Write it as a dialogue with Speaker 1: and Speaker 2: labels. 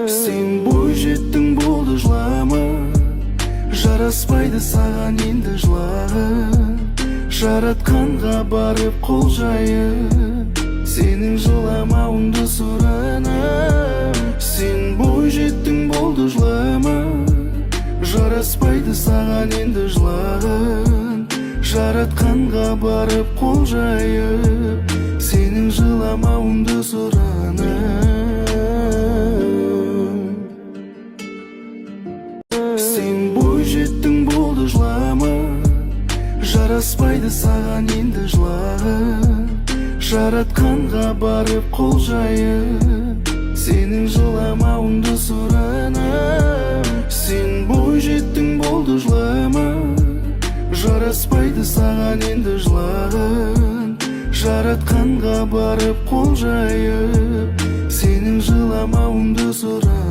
Speaker 1: Sen бойжеттің болды жылама, жараспайды саған енді жылағың. Жаратқанға барып қол жайып, сенің жыламауыңды сұранам. Сен бойжеттің болды жылама, жараспайды саған енді жылағың. Жаратқанға барып қол жайып, сенің жыламауыңды сұранам. Сен бойжеттің болды жылама, жараспайды саған енді жылағың. Жаратқанға барып қол жайып, сенің жыламауыңды сұранам. Сен бойжеттің болды жылама, жараспайды саған енді жылағың. Жаратқанға барып қол жайып, сенің жыламауыңды сұранам.